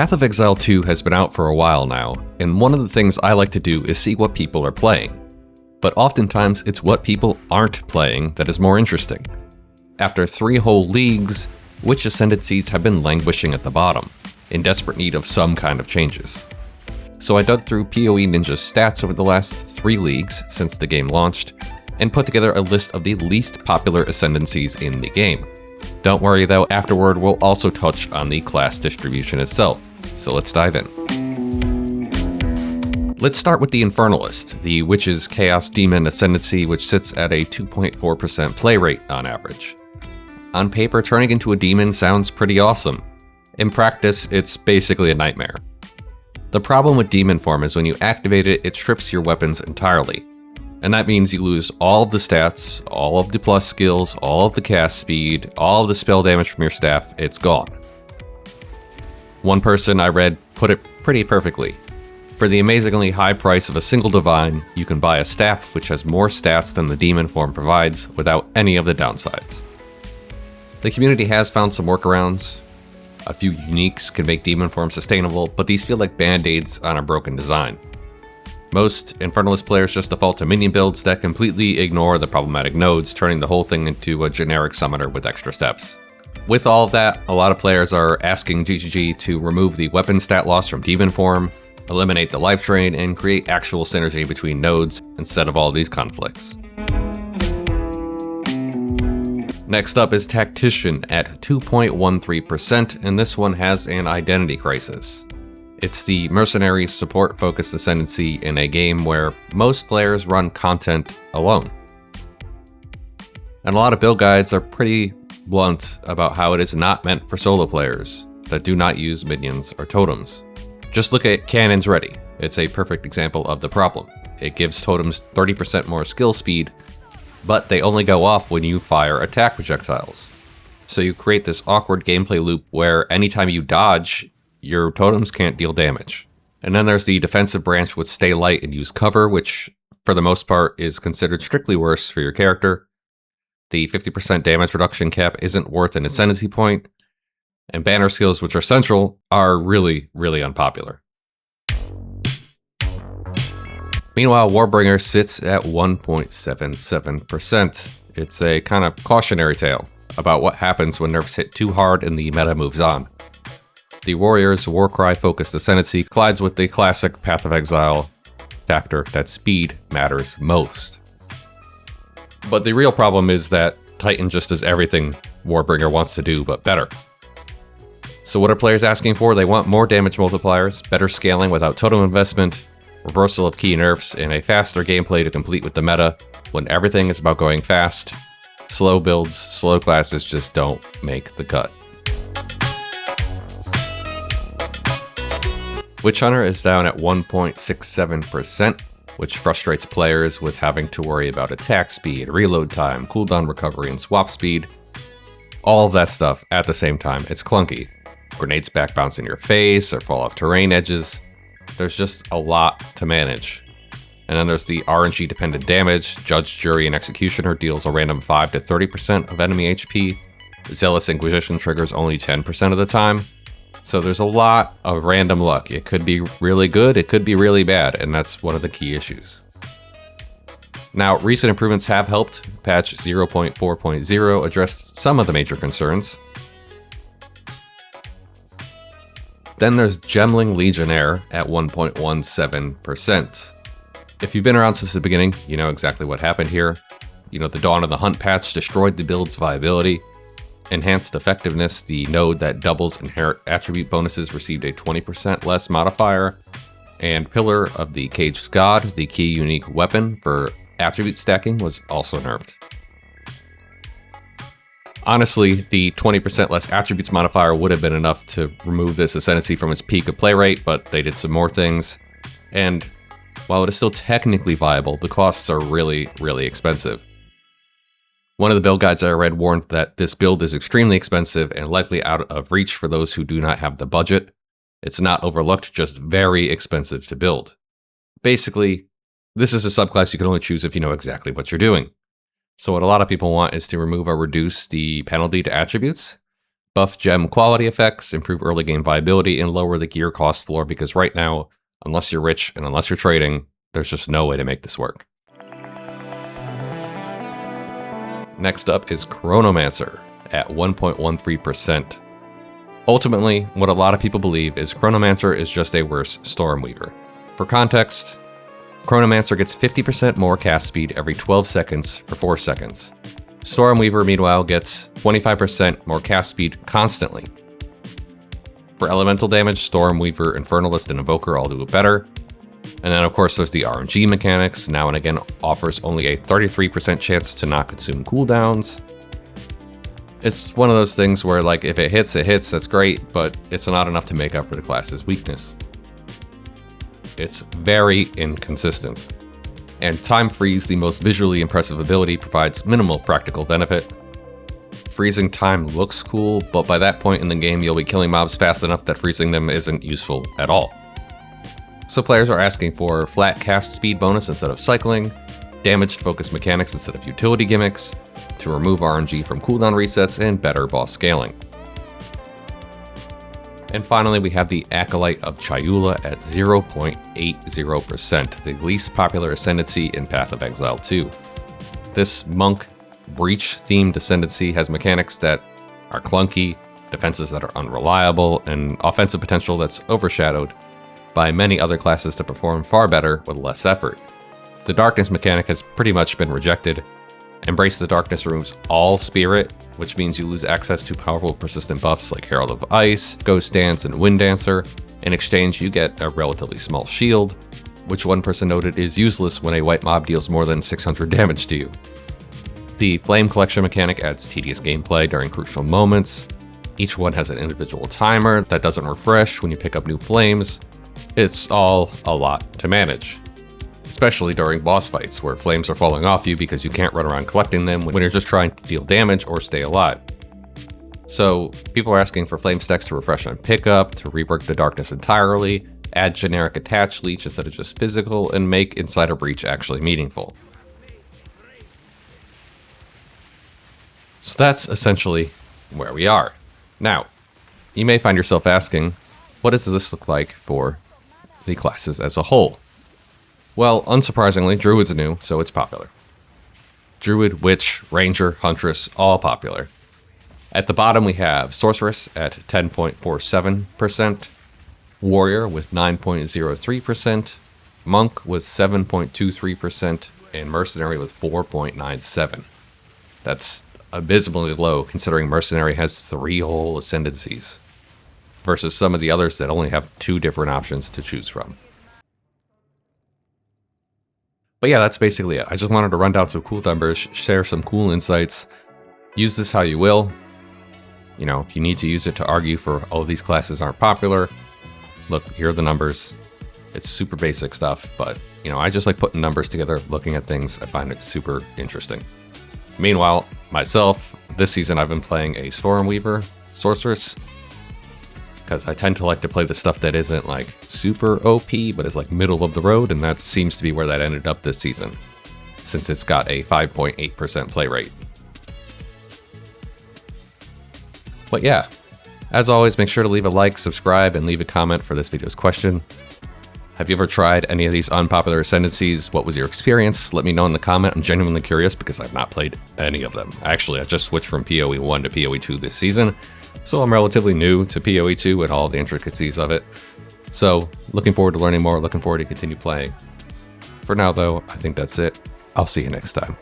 Path of Exile 2 has been out for a while now, and one of the things I like to do is see what people are playing. But oftentimes, it's what people aren't playing that is more interesting. After 3 whole leagues, which Ascendancies have been languishing at the bottom, in desperate need of some kind of changes. So I dug through PoE Ninja's stats over the last 3 leagues since the game launched, and put together a list of the least popular Ascendancies in the game. Don't worry though, afterward we'll also touch on the class distribution itself, so let's dive in. Let's start with the Infernalist, the Witch's Chaos Demon Ascendancy, which sits at a 2.4% play rate on average. On paper, turning into a demon sounds pretty awesome. In practice, it's basically a nightmare. The problem with demon form is when you activate it, it strips your weapons entirely. And that means you lose all of the stats, all of the plus skills, all of the cast speed, all of the spell damage from your staff, it's gone. One person I read put it pretty perfectly. For the amazingly high price of a single divine, you can buy a staff which has more stats than the demon form provides without any of the downsides. The community has found some workarounds. A few uniques can make demon form sustainable, but these feel like band-aids on a broken design. Most Infernalist players just default to minion builds that completely ignore the problematic nodes, turning the whole thing into a generic summoner with extra steps. With all of that, a lot of players are asking GGG to remove the weapon stat loss from demon form, eliminate the life drain, and create actual synergy between nodes instead of all these conflicts. Next up is Tactician at 2.13%, and this one has an identity crisis. It's the Mercenary support-focused Ascendancy in a game where most players run content alone. And a lot of build guides are pretty blunt about how it is not meant for solo players that do not use minions or totems. Just look at Cannons Ready. It's a perfect example of the problem. It gives totems 30% more skill speed, but they only go off when you fire attack projectiles. So you create this awkward gameplay loop where anytime you dodge, your totems can't deal damage. And then there's the defensive branch with Stay Light and Use Cover, which for the most part is considered strictly worse for your character. The 50% damage reduction cap isn't worth an Ascendancy point, and banner skills, which are central, are really, really unpopular. Meanwhile, Warbringer sits at 1.77%. It's a kind of cautionary tale about what happens when nerfs hit too hard and the meta moves on. The Warrior's Warcry-focused Ascendancy collides with the classic Path of Exile factor that speed matters most. But the real problem is that Titan just does everything Warbringer wants to do, but better. So what are players asking for? They want more damage multipliers, better scaling without totem investment, reversal of key nerfs, and a faster gameplay to complete with the meta when everything is about going fast. Slow builds, slow classes just don't make the cut. Witch Hunter is down at 1.67%, which frustrates players with having to worry about attack speed, reload time, cooldown recovery, and swap speed. All of that stuff at the same time. It's clunky. Grenades back bounce in your face or fall off terrain edges. There's just a lot to manage. And then there's the RNG dependent damage. Judge, Jury, and Executioner deals a random 5 to 30% of enemy HP. Zealous Inquisition triggers only 10% of the time. So there's a lot of random luck. It could be really good, it could be really bad, and that's one of the key issues. Now, recent improvements have helped. Patch 0.4.0 addressed some of the major concerns. Then there's Gemling Legionnaire at 1.17%. If you've been around since the beginning, you know exactly what happened here. The Dawn of the Hunt patch destroyed the build's viability. Enhanced Effectiveness, the node that doubles inherent attribute bonuses, received a 20% less modifier. And Pillar of the Caged God, the key unique weapon for attribute stacking, was also nerfed. Honestly, the 20% less attributes modifier would have been enough to remove this Ascendancy from its peak of play rate, but they did some more things. And while it is still technically viable, the costs are really, really expensive. One of the build guides I read warned that this build is extremely expensive and likely out of reach for those who do not have the budget. It's not overlooked, just very expensive to build. Basically, this is a subclass you can only choose if you know exactly what you're doing. So what a lot of people want is to remove or reduce the penalty to attributes, buff gem quality effects, improve early game viability, and lower the gear cost floor, because right now, unless you're rich and unless you're trading, there's just no way to make this work. Next up is Chronomancer at 1.13%. Ultimately, what a lot of people believe is Chronomancer is just a worse Stormweaver. For context, Chronomancer gets 50% more cast speed every 12 seconds for 4 seconds. Stormweaver, meanwhile, gets 25% more cast speed constantly. For elemental damage, Stormweaver, Infernalist, and Invoker all do it better. And then, of course, there's the RNG mechanics. Now and again offers only a 33% chance to not consume cooldowns. It's one of those things where, like, if it hits, that's great, but it's not enough to make up for the class's weakness. It's very inconsistent. And Time Freeze, the most visually impressive ability, provides minimal practical benefit. Freezing time looks cool, but by that point in the game, you'll be killing mobs fast enough that freezing them isn't useful at all. So players are asking for flat cast speed bonus instead of cycling, damaged focus mechanics instead of utility gimmicks, to remove RNG from cooldown resets, and better boss scaling. And finally, we have the Acolyte of Chayula at 0.80%, the least popular Ascendancy in Path of Exile 2. This monk breach-themed Ascendancy has mechanics that are clunky, defenses that are unreliable, and offensive potential that's overshadowed by many other classes that perform far better with less effort. The Darkness mechanic has pretty much been rejected. Embrace the Darkness removes all spirit, which means you lose access to powerful persistent buffs like Herald of Ice, Ghost Dance, and Wind Dancer. In exchange, you get a relatively small shield, which one person noted is useless when a white mob deals more than 600 damage to you. The Flame Collection mechanic adds tedious gameplay during crucial moments. Each one has an individual timer that doesn't refresh when you pick up new flames. It's all a lot to manage, especially during boss fights where flames are falling off you because you can't run around collecting them when you're just trying to deal damage or stay alive. So people are asking for flame stacks to refresh on pickup, to rework the Darkness entirely, add generic attach leech instead of just physical, and make Insider Breach actually meaningful. So that's essentially where we are. Now, you may find yourself asking, what does this look like for the classes as a whole? Well, unsurprisingly, Druid's new, so it's popular. Druid, Witch, Ranger, Huntress, all popular. At the bottom we have Sorceress at 10.47%, Warrior with 9.03%, Monk with 7.23%, and Mercenary with 4.97%. That's abysmally low considering Mercenary has 3 whole Ascendancies, versus some of the others that only have 2 different options to choose from. But yeah, that's basically it. I just wanted to run down some cool numbers, share some cool insights. Use this how you will. You know, if you need to use it to argue for, oh, these classes aren't popular, look, here are the numbers. It's super basic stuff, but, you know, I just like putting numbers together, looking at things. I find it super interesting. Meanwhile, myself, this season I've been playing a Stormweaver Sorceress, because I tend to like to play the stuff that isn't like super OP, but is like middle of the road, and that seems to be where that ended up this season, since it's got a 5.8% play rate. But yeah, as always, make sure to leave a like, subscribe, and leave a comment for this video's question. Have you ever tried any of these unpopular Ascendancies? What was your experience? Let me know in the comment. I'm genuinely curious because I've not played any of them. Actually, I just switched from PoE 1 to PoE 2 this season, so I'm relatively new to PoE 2 and all the intricacies of it. So, looking forward to learning more, looking forward to continue playing. For now, though, I think that's it. I'll see you next time.